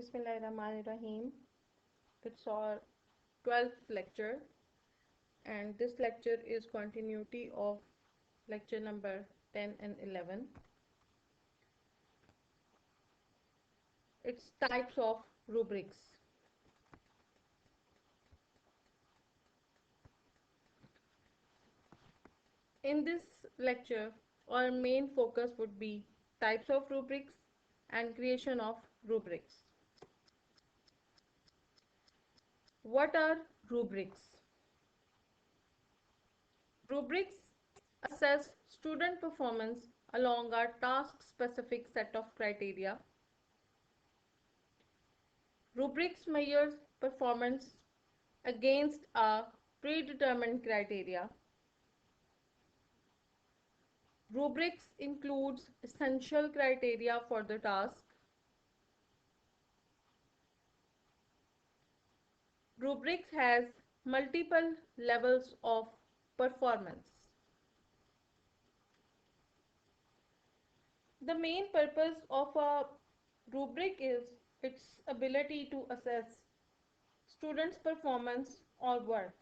Bismillahirrahmanirrahim. It's our 12th lecture, and this lecture is continuity of lecture number 10 and 11. It's types of rubrics. In this lecture, our main focus would be types of rubrics and creation of rubrics. What are rubrics? Rubrics assess student performance along a task-specific set of criteria. Rubrics measures performance against a predetermined criteria. Rubrics includes essential criteria for the task. Rubrics has multiple levels of performance. The main purpose of a rubric is its ability to assess students' performance or work.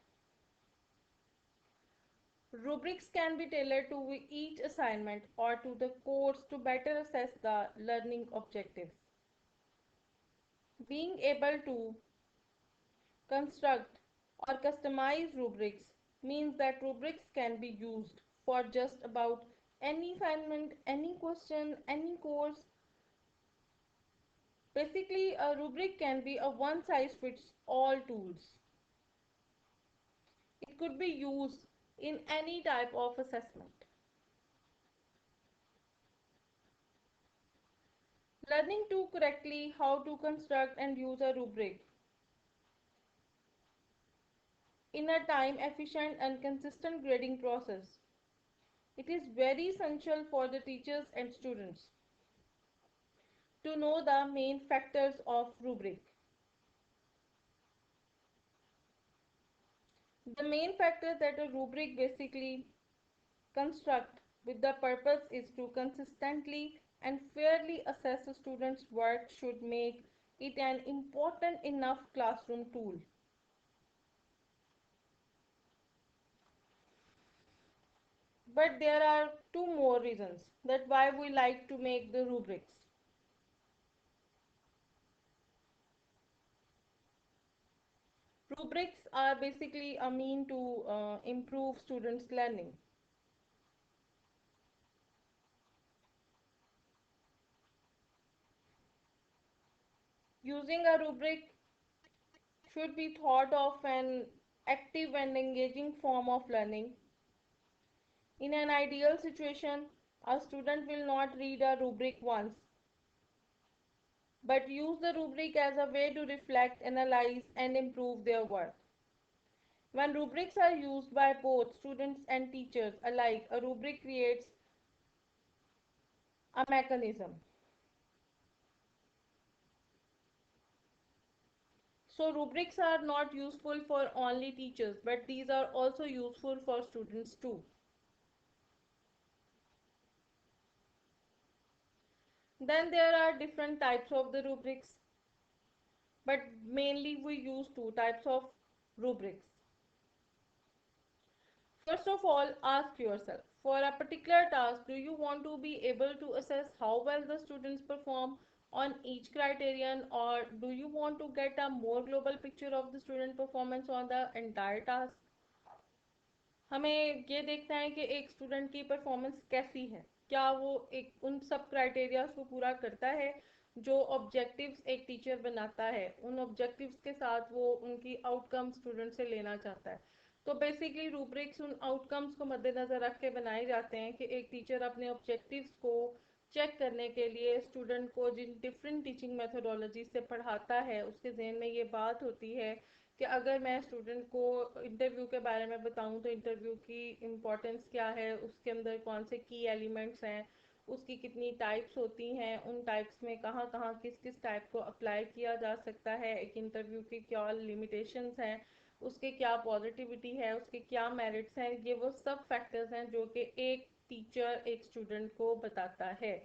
Rubrics can be tailored to each assignment or to the course to better assess the learning objectives. Being able to construct or customize rubrics means that rubrics can be used for just about any assignment, any question, any course. Basically, a rubric can be a one size fits all tools. It could be used in any type of assessment. Learning to correctly how to construct and use a rubric in a time efficient and consistent grading process. It is very essential for the teachers and students to know the main factors of rubric. The main factor that a rubric basically construct with the purpose is to consistently and fairly assess a student's work should make it an important enough classroom tool. But there are two more reasons that why we like to make the rubrics. Rubrics are basically a mean to improve students' learning. Using a rubric should be thought of an active and engaging form of learning. In an ideal situation, a student will not read a rubric once, but use the rubric as a way to reflect, analyze, and improve their work. When rubrics are used by both students and teachers alike, a rubric creates a mechanism. So rubrics are not useful for only teachers, but these are also useful for students too. Then there are different types of the rubrics, but mainly we use two types of rubrics. First of all, ask yourself, for a particular task, do you want to be able to assess how well the students perform on each criterion, or do you want to get a more global picture of the student performance on the entire task? हमें ये देखना है कि एक student की performance कैसी है, क्या वो एक उन सब क्राइटेरियाज को पूरा करता है जो ऑब्जेक्टिव्स एक टीचर बनाता है, उन ऑब्जेक्टिव्स के साथ वो उनकी आउटकम स्टूडेंट से लेना चाहता है. तो बेसिकली रूब्रिक्स उन आउटकम्स को मद्देनज़र रख के बनाए जाते हैं कि एक टीचर अपने ऑब्जेक्टिव्स को चेक करने के लिए स्टूडेंट को जिन डिफरेंट टीचिंग मेथोडोलॉजी से पढ़ाता है उसके जहन में ये बात होती है कि अगर मैं स्टूडेंट को इंटरव्यू के बारे में बताऊं तो इंटरव्यू की इम्पोर्टेंस क्या है, उसके अंदर कौन से की एलिमेंट्स हैं, उसकी कितनी टाइप्स होती हैं, उन टाइप्स में कहाँ कहाँ किस किस टाइप को अप्लाई किया जा सकता है, एक इंटरव्यू की क्या लिमिटेशंस हैं, उसके क्या पॉजिटिविटी है, उसके क्या मेरिट्स हैं, ये वो सब फैक्टर्स हैं जो कि एक टीचर एक स्टूडेंट को बताता है.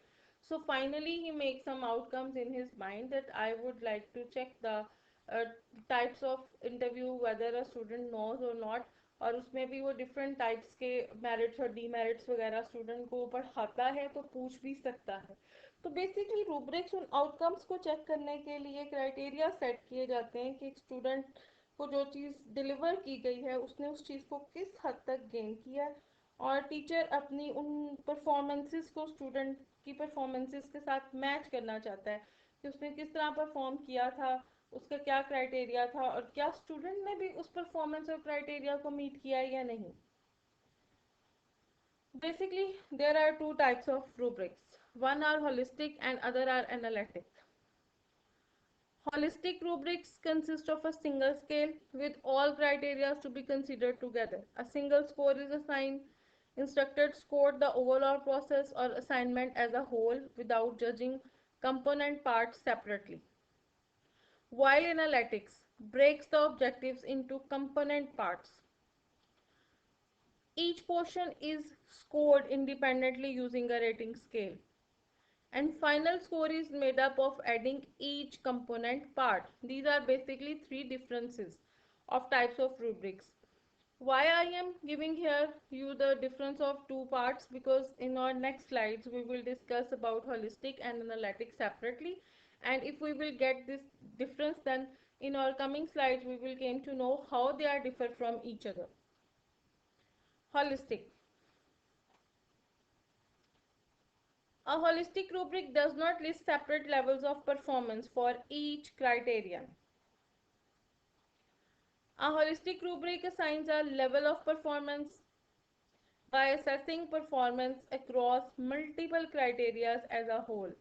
So finally, he makes some outcomes in his mind that I would like to check the types of interview whether a student knows or not, और उसमें भी वो डिफरेंट टाइप्स के मेरिट्स और डीमेरिट्स वगैरह स्टूडेंट को पढ़ाता है तो पूछ भी सकता है. तो बेसिकली रूब्रिक्स उन आउटकम्स को चेक करने के लिए क्राइटेरिया सेट किए जाते हैं कि एक स्टूडेंट को जो चीज़ डिलीवर की गई है उसने उस चीज़ को किस हद तक गेन किया, और टीचर अपनी उन परफॉर्मेंसेस को स्टूडेंट की परफॉर्मेंसेस के साथ मैच करना चाहता है कि उसने किस तरह परफॉर्म किया था, उसका क्या क्राइटेरिया था और क्या स्टूडेंट ने भी उस परफॉर्मेंस और क्राइटेरिया को मीट किया है या नहीं. Basically, there are two types of rubrics. One are holistic and other are analytic. Holistic rubrics consist of a single scale with all criteria to be considered together. A single score is assigned. Instructors score the overall process or assignment as a whole without judging component parts separately. While analytics breaks the objectives into component parts. Each portion is scored independently using a rating scale. And final score is made up of adding each component part. These are basically three differences of types of rubrics. Why I am giving here you the difference of two parts, because in our next slides we will discuss about holistic and analytic separately, and if we will get this difference, then in our coming slides we will came to know how they are different from each other. Holistic. A holistic rubric does not list separate levels of performance for each criterion. A holistic rubric assigns a level of performance by assessing performance across multiple criteria as a whole.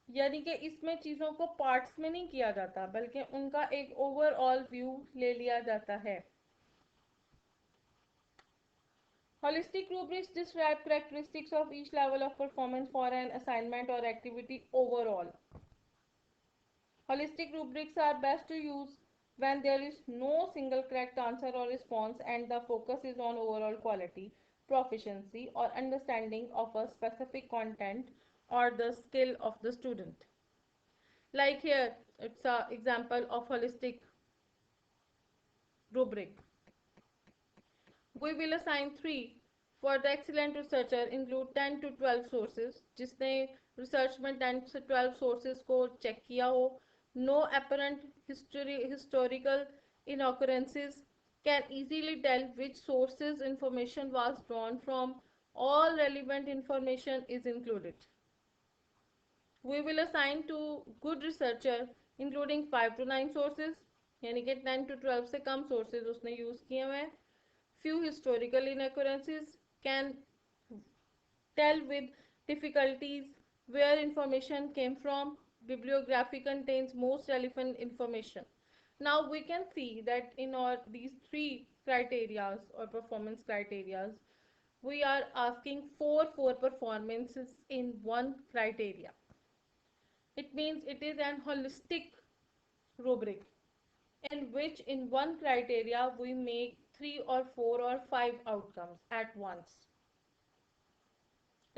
यानी कि इसमें चीज़ों को parts में नहीं किया जाता बल्कि उनका एक ओवरऑल व्यू ले लिया जाता है. Holistic rubrics describe characteristics of each level of performance for an assignment or activity overall. Holistic rubrics are best to use when there is no single correct answer or response and the focus is on overall quality, proficiency, or understanding of a specific content or the skill of the student. Like here, it's an example of holistic rubric. We will assign 3. For the excellent researcher, include 10 to 12 sources. जिसने research में 10 से 12 sources को check किया हो. No apparent historical inaccuracies. Can easily tell which sources information was drawn from. All relevant information is included. We will assign to good researcher including 5 to 9 sources. यानी कि 10 to 12 से कम sources उसने use किए हुए हैं. Few historical inaccuracies. Can tell with difficulties where information came from. Bibliography contains most relevant information. Now we can see that in our these three criteria or performance criteria, we are asking for 4 performances in one criteria. It means it is an holistic rubric in which in one criteria we make 3 or 4 or 5 outcomes at once.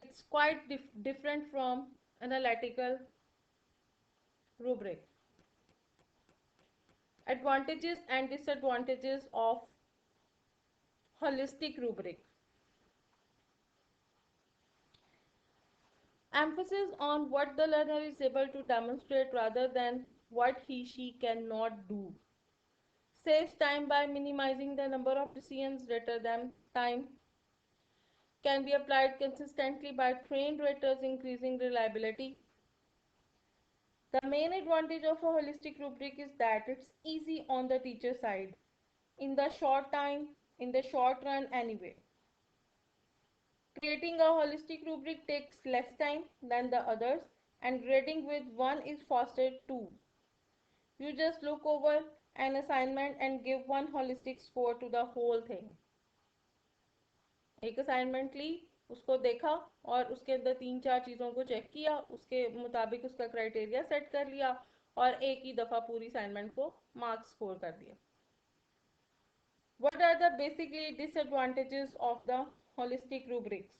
It's quite different from analytical rubric. Advantages and disadvantages of holistic rubric. Emphasis on what the learner is able to demonstrate rather than what he/she cannot do. Saves time by minimizing the number of decisions rather than time. Can be applied consistently by trained raters, increasing reliability. The main advantage of a holistic rubric is that it's easy on the teacher side in the short time, in the short run anyway. Creating a holistic rubric takes less time than the others, and grading with one is faster too. You just look over an assignment and give one holistic score to the whole thing. एक assignment ली, उसको देखा और उसके अंदर 3-4 चीज़ों को check किया, उसके मुताबिक उसका क्राइटेरिया सेट कर लिया और एक ही दफ़ा पूरी असाइनमेंट को मार्क्स स्कोर कर दिया. What are the basically disadvantages of the holistic rubrics?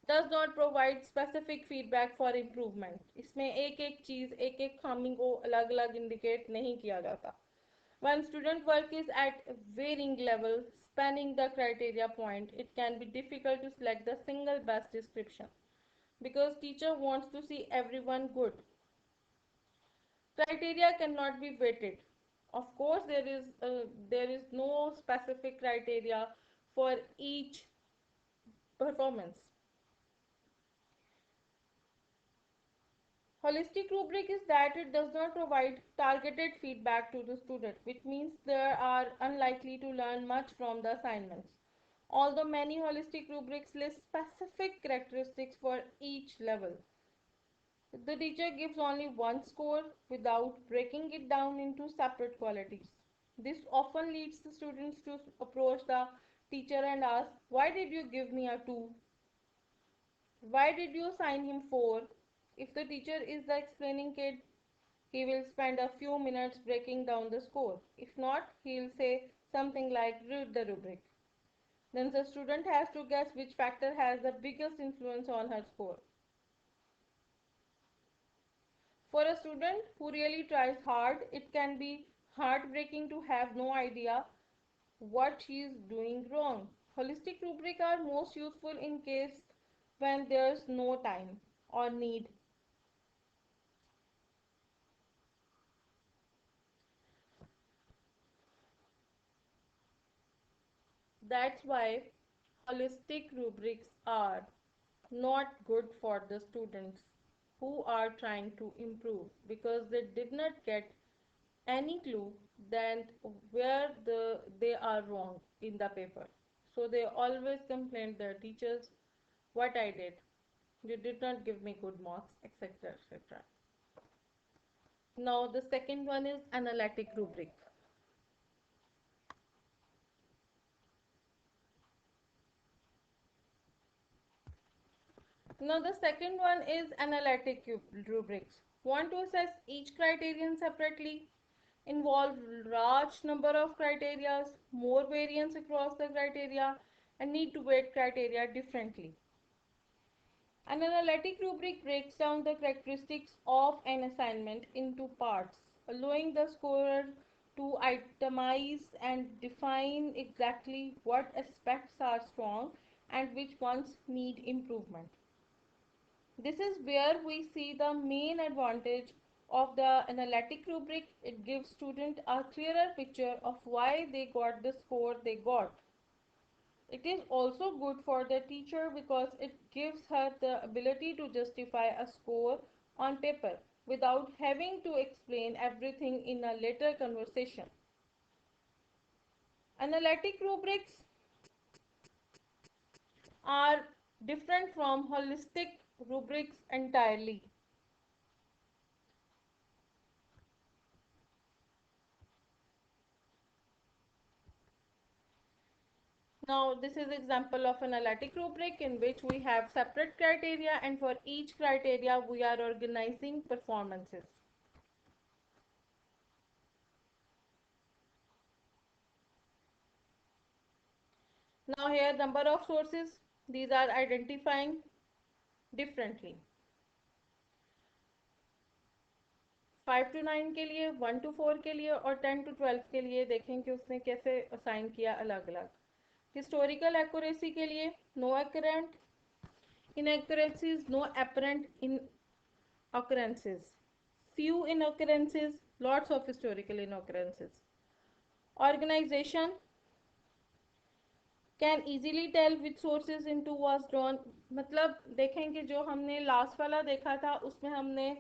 does not provide specific feedback for improvement. इसमें एक एक चीज़ एक एक खामी को अलग अलग इंडिकेट नहीं किया जाता. When student work is at varying level, spanning the criteria point, it can be difficult to select the single best description because teacher wants to see everyone good. Criteria cannot be weighted. Of course, there is no specific criteria for each performance. Holistic rubric is that it does not provide targeted feedback to the student, which means they are unlikely to learn much from the assignments. Although many holistic rubrics list specific characteristics for each level, the teacher gives only one score without breaking it down into separate qualities. This often leads the students to approach the teacher and ask, "Why did you give me a 2? Why did you assign him 4? If the teacher is the explaining kid, he will spend a few minutes breaking down the score. If not, he will say something like, "Read the rubric." Then the student has to guess which factor has the biggest influence on her score. For a student who really tries hard, it can be heartbreaking to have no idea what she is doing wrong. Holistic rubric are most useful in case when there's no time or need. That's why holistic rubrics are not good for the students who are trying to improve because they did not get any clue then where they are wrong in the paper. So they always complain their teachers, "What I did, you did not give me good marks," etc., etc. Now the second one is analytic rubric. Now the second one is analytic rubrics. Want to assess each criterion separately, involve large number of criteria, more variance across the criteria, and need to weight criteria differently. An analytic rubric breaks down the characteristics of an assignment into parts, allowing the scorer to itemize and define exactly what aspects are strong and which ones need improvement. This is where we see the main advantage of the analytic rubric. It gives students a clearer picture of why they got the score they got. It is also good for the teacher because it gives her the ability to justify a score on paper without having to explain everything in a later conversation. Analytic rubrics are different from holistic rubrics entirely. Now this is example of analytic rubric in which we have separate criteria and for each criteria we are organizing performances. Now here number of sources, these are identifying differently. 5 to 9 के लिए, 1 to 4 के लिए और 10 to 12 के लिए देखें कि उसने कैसे असाइन किया अलग अलग. हिस्टोरिकल एक्यूरेसी के लिए no अकरेंट inaccuracies, no apparent inoccurrences, few inoccurrences, lots of historical inoccurrences. Organization can easily tell which sources into was drawn. मतलब देखें कि जो हमने लास्ट वाला देखा था उसमें हमने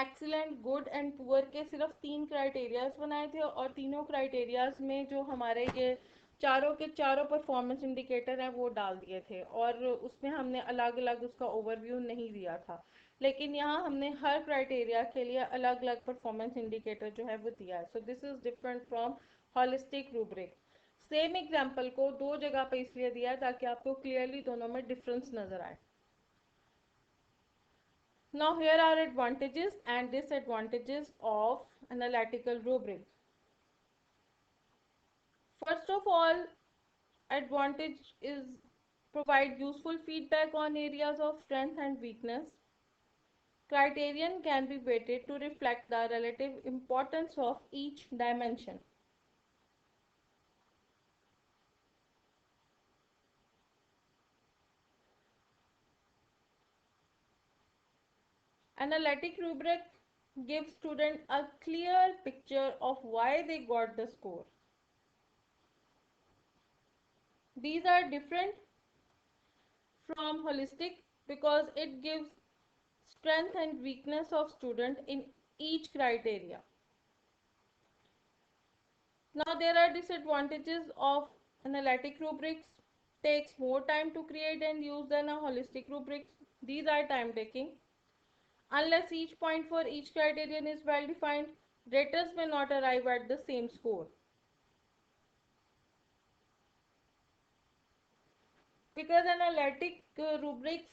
एक्सीलेंट, गुड एंड पुअर के सिर्फ 3 क्राइटेरियाज बनाए थे और तीनों क्राइटेरियाज में जो हमारे ये चारों के चारों परफॉर्मेंस इंडिकेटर हैं वो डाल दिए थे और उसमें हमने अलग अलग उसका ओवरव्यू नहीं दिया था. लेकिन यहाँ हमने हर क्राइटेरिया के लिए अलग अलग परफॉर्मेंस इंडिकेटर जो है वो दिया है. So this is different from holistic rubric. Same example को दो जगह पे इसलिए दिया है ताकि आपको क्लियरली दोनों में डिफरेंस नजर आए. Now here are advantages and disadvantages of analytical rubric. First of all, advantage is provide useful feedback on areas of strength and weakness. Criterion can be weighted to reflect the relative importance of each dimension. Analytic rubric gives students a clear picture of why they got the score. These are different from holistic because it gives strength and weakness of student in each criteria. Now there are disadvantages of analytic rubrics. Takes more time to create and use than a holistic rubrics. These are time taking. Unless each point for each criterion is well defined, raters may not arrive at the same score. Because analytic rubrics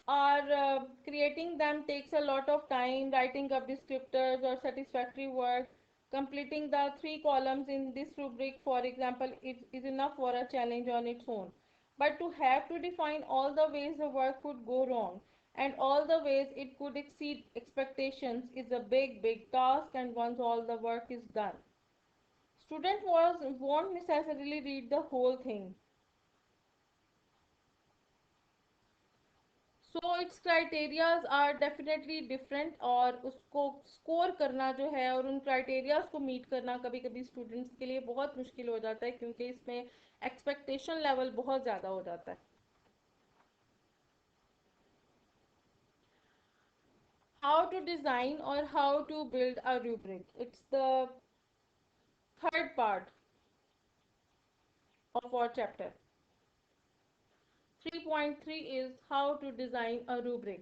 are creating them takes a lot of time. Writing up descriptors or satisfactory work, completing the 3 columns in this rubric for example is enough for a challenge on its own, but to have to define all the ways the work could go wrong and all the ways it could exceed expectations is a big task, and once all the work is done, won't necessarily read the whole thing. So it's criterias are definitely different, और उसको score करना जो है और उन criterias को meet करना कभी कभी स्टूडेंट्स के लिए बहुत मुश्किल हो जाता है, क्योंकि इसमें एक्सपेक्टेशन लेवल बहुत ज़्यादा हो जाता है. हाउ टू डिज़ाइन और how to build a rubric, it's the third part of our chapter. 3.3 is how to design a rubric.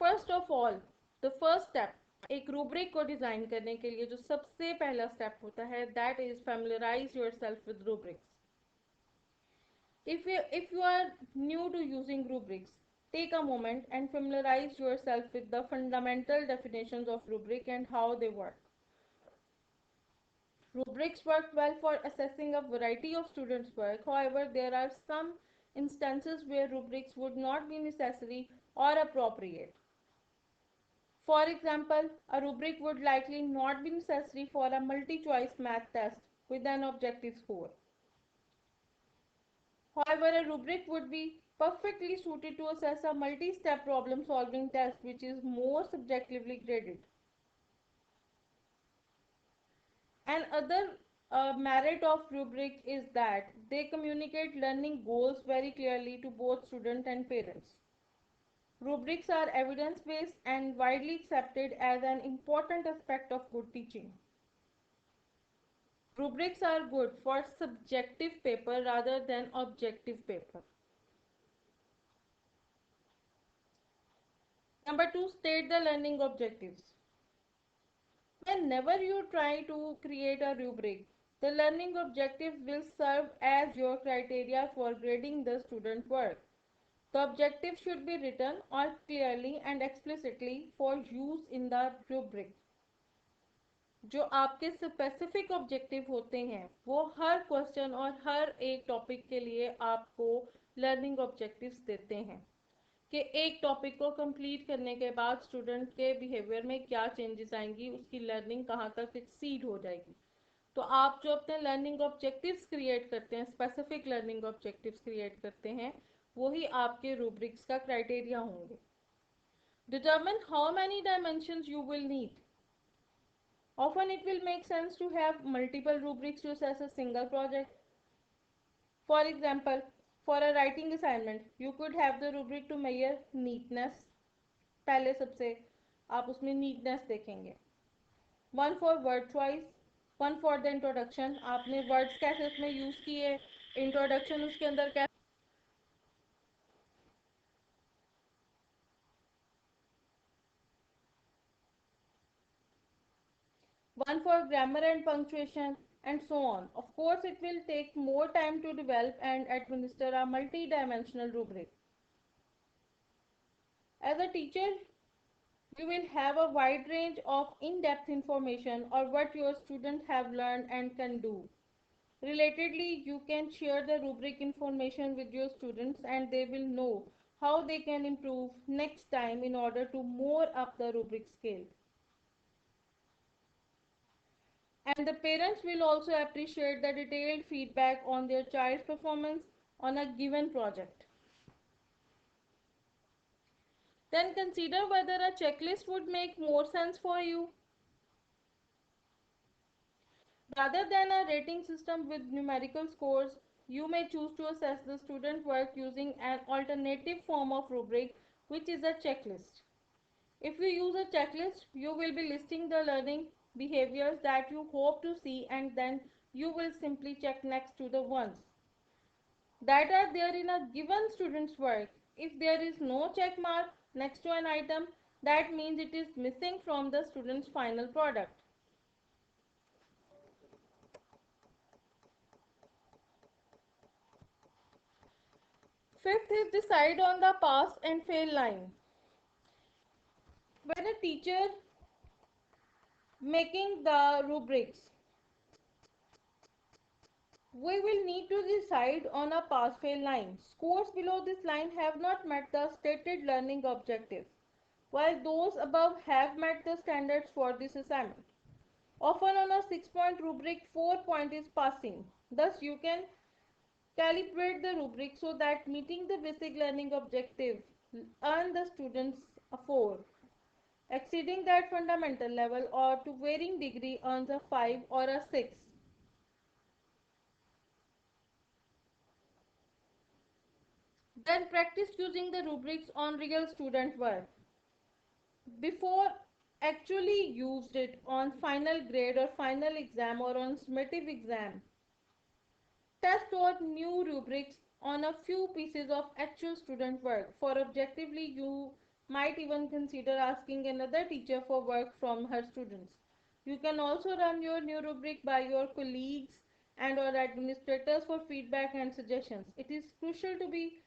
First of all the first step एक रूब्रिक को डिज़ाइन करने के लिए जो सबसे पहला स्टेप होता है that is familiarise yourself with rubrics. if you are new to using rubrics, take a moment and familiarize yourself with the fundamental definitions of rubric and how they work. Rubrics work well for assessing a variety of students' work. However, there are some instances where rubrics would not be necessary or appropriate. For example, a rubric would likely not be necessary for a multi-choice math test with an objective score. However, a rubric would be perfectly suited to assess a multi-step problem-solving test which is more subjectively graded. Another merit of rubric is that they communicate learning goals very clearly to both student and parents. Rubrics are evidence-based and widely accepted as an important aspect of good teaching. Rubrics are good for subjective paper rather than objective paper. Number 2, state the learning objectives. Whenever you try to create a rubric, the learning objectives will serve as your criteria for grading the student work. The objectives should be written or clearly and explicitly for use in the rubric. जो आपके specific objective होते हैं वो हर question और हर एक topic के लिए आपको लर्निंग ऑब्जेक्टिव्स देते हैं कि एक टॉपिक को कंप्लीट करने के बाद स्टूडेंट के बिहेवियर में क्या चेंजेस आएंगी, उसकी लर्निंग कहाँ तक एक्सीड हो जाएगी. तो आप जो अपने लर्निंग ऑब्जेक्टिव्स क्रिएट करते हैं, स्पेसिफिक लर्निंग ऑब्जेक्टिव्स क्रिएट करते हैं, वही आपके रूब्रिक्स का क्राइटेरिया होंगे. Determine how many dimensions you will need. Often it will make sense to have multiple rubrics to assess a single project. For example, for a writing assignment, you could have the rubric to measure neatness. पहले सबसे आप उसमें neatness देखेंगे. One for word choice, one for the introduction. आपने words कैसे उसमें use किए, introduction उसके अंदर कैसे. One for grammar and punctuation, and so on. Of course, it will take more time to develop and administer a multi-dimensional rubric. As a teacher, you will have a wide range of in-depth information or what your students have learned and can do. Relatedly, you can share the rubric information with your students and they will know how they can improve next time in order to more up the rubric scale. And the parents will also appreciate the detailed feedback on their child's performance on a given project. Then consider whether a checklist would make more sense for you. Rather than a rating system with numerical scores, you may choose to assess the student work using an alternative form of rubric, which is a checklist. If you use a checklist, you will be listing the learning behaviors that you hope to see, and then you will simply check next to the ones that are there in a given student's work. If there is no check mark next to an item, that means it is missing from the student's final product. Fifth is decide on the pass and fail line. When a teacher making the rubrics, we will need to decide on a pass fail line. Scores below this line have not met the stated learning objectives, while those above have met the standards for this assignment. Often on a 6-point rubric, 4 point is passing. Thus, you can calibrate the rubric so that meeting the basic learning objective earn the students a 4. Exceeding that fundamental level or to varying degree earns a 5 or a 6. Then practice using the rubrics on real student work. Before actually used it on final grade or final exam or on summative exam, test out new rubrics on a few pieces of actual student work. For objectively, you might even consider asking another teacher for work from her students. You can also run your new rubric by your colleagues and or administrators for feedback and suggestions. It is crucial to be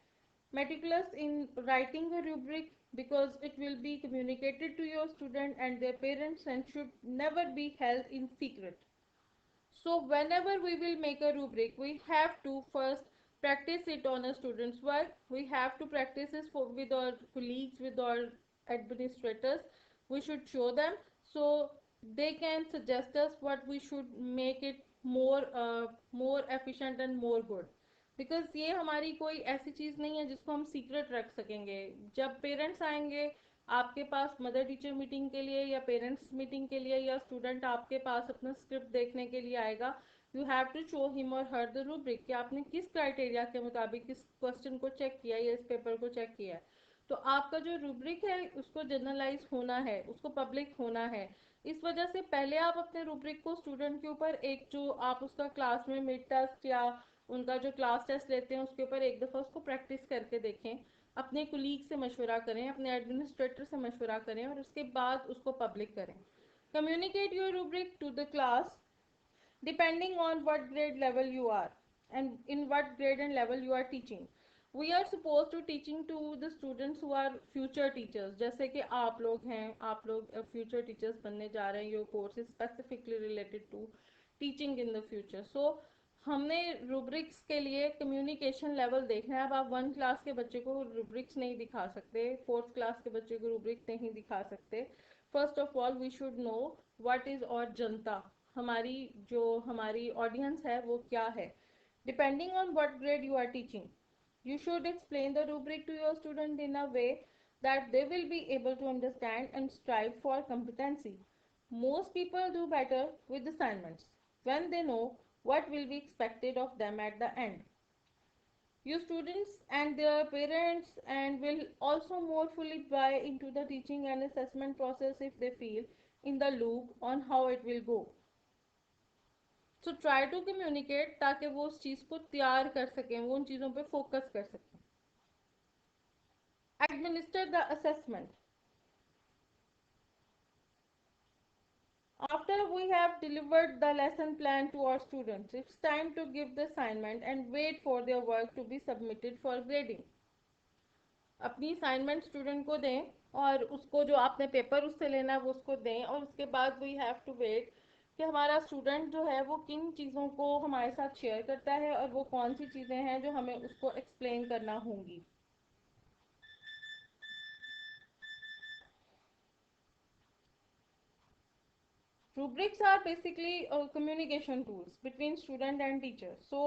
meticulous in writing a rubric because it will be communicated to your student and their parents and should never be held in secret. So whenever we will make a rubric, we have to first practice it on a student's work. We have to practice this with our colleagues, with our administrators. We should show them so they can suggest us what we should make it more efficient and more good. Because ये हमारी कोई ऐसी चीज़ नहीं है जिसको हम secret रख सकेंगे. जब पेरेंट्स आएंगे आपके पास मदर टीचर मीटिंग के लिए या पेरेंट्स मीटिंग के लिए या स्टूडेंट आपके पास अपना स्क्रिप्ट देखने के लिए आएगा, you have to show him और हर द रूब्रिक कि आपने किस क्राइटेरिया के मुताबिक किस क्वेश्चन को चेक किया या इस पेपर को चेक किया है. तो आपका जो रूब्रिक है उसको जनरलाइज होना है, उसको पब्लिक होना है. इस वजह से पहले आप अपने रूब्रिक को स्टूडेंट के ऊपर एक जो आप उसका क्लास में मिड टेस्ट या उनका जो क्लास टेस्ट लेते हैं उसके ऊपर एक दफ़ा उसको प्रैक्टिस करके देखें, अपने कुलीग से मशवरा करें, अपने एडमिनिस्ट्रेटर से मशवरा करें और उसके बाद उसको पब्लिक करें. Communicate your rubric to the class depending on what grade level you are and in what grade and level you are teaching. We are supposed to teaching to the students who are future teachers. जैसे कि आप लोग हैं, आप लोग future teachers बनने जा रहे हैं. Your course is specifically related to teaching in the future. So हमने rubrics के लिए communication level देखना है. अब आप 1 क्लास के बच्चे को rubrics नहीं दिखा सकते, 4th क्लास के बच्चे को rubric नहीं दिखा सकते. First of all, we should know what is और जनता हमारी जो हमारी ऑडियंस है वो क्या है. Depending on what grade you are teaching, you should explain the rubric to your student in a way that they will be able to understand and strive for competency. Most people do better with assignments when they know what will be expected of them at the end. Your students and their parents and will also more fully buy into the teaching and assessment process if they feel in the loop on how it will go. So try to communicate ताकि वो उस चीज़ को तैयार कर सकें, वो उन चीज़ों पे फोकस कर सकें. Administer the assessment. After we have delivered the lesson plan to our students, it's time to give the assignment and wait for their work to be submitted for grading. अपनी assignment student को दें और उसको जो आपने paper उससे लेना है वो उसको दें और उसके बाद we have to wait कि हमारा स्टूडेंट जो है वो किन चीज़ों को हमारे साथ शेयर करता है और वो कौन सी चीज़ें हैं जो हमें उसको एक्सप्लेन करना होंगी। Rubrics are basically communication tools between student and teacher. So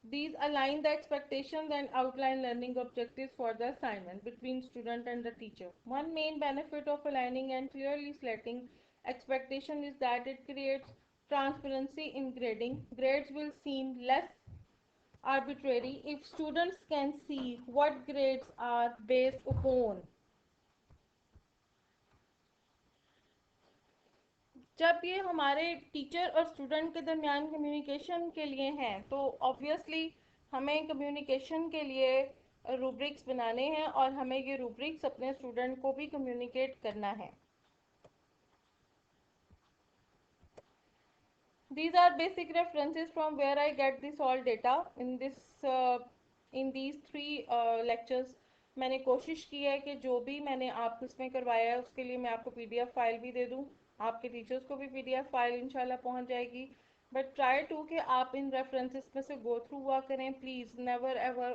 these align the expectations and outline learning objectives for the assignment between student and the teacher. One main benefit of aligning and clearly setting expectation is that it creates transparency in grading. Grades will seem less arbitrary if students can see what grades are based upon. जब ये हमारे teacher और student के दरमियान communication के लिए हैं तो ऑब्वियसली हमें कम्युनिकेशन के लिए रूब्रिक्स बनाने हैं और हमें ये रूब्रिक्स अपने स्टूडेंट को भी कम्युनिकेट करना है। These are basic references from where I get this all data in these three lectures। मैंने कोशिश की है कि जो भी मैंने आपको इसमें करवाया है उसके लिए मैं आपको पीडीएफ फाइल भी दे दूं, आपके टीचर्स को भी पीडीएफ फाइल इंशाल्लाह पहुंच जाएगी। बट ट्राई टू कि आप इन रेफरेंसेस में से गो थ्रू हुआ करें। Please never ever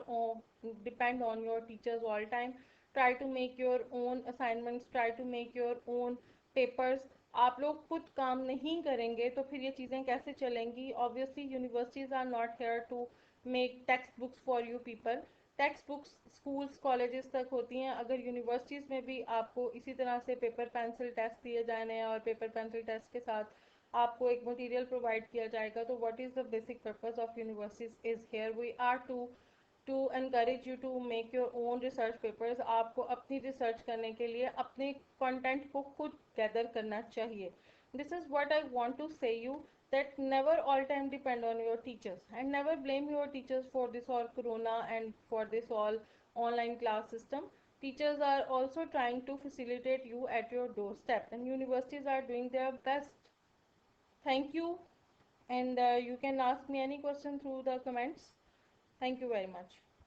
depend on your teachers all time. Try to make your own assignments, try to make your own papers. आप लोग खुद काम नहीं करेंगे तो फिर ये चीज़ें कैसे चलेंगी। Obviously universities are not here to make text books for you people. Text books schools colleges तक होती हैं। अगर यूनिवर्सिटीज़ में भी आपको इसी तरह से पेपर पेंसिल टेस्ट दिए जाने हैं और पेपर पेंसिल टेस्ट के साथ आपको एक मटेरियल प्रोवाइड किया जाएगा तो what is the basic purpose of universities is here we are to encourage you to make your own research papers. आपको अपनी रिसर्च करने के लिए अपने कंटेंट को खुद गैदर करना चाहिए। This is what I want to say you that never all time depend on your teachers and never blame your teachers for this all corona and for this all online class system. Teachers are also trying to facilitate you at your doorstep and universities are doing their best. Thank you, and you can ask me any question through the comments. Thank you very much.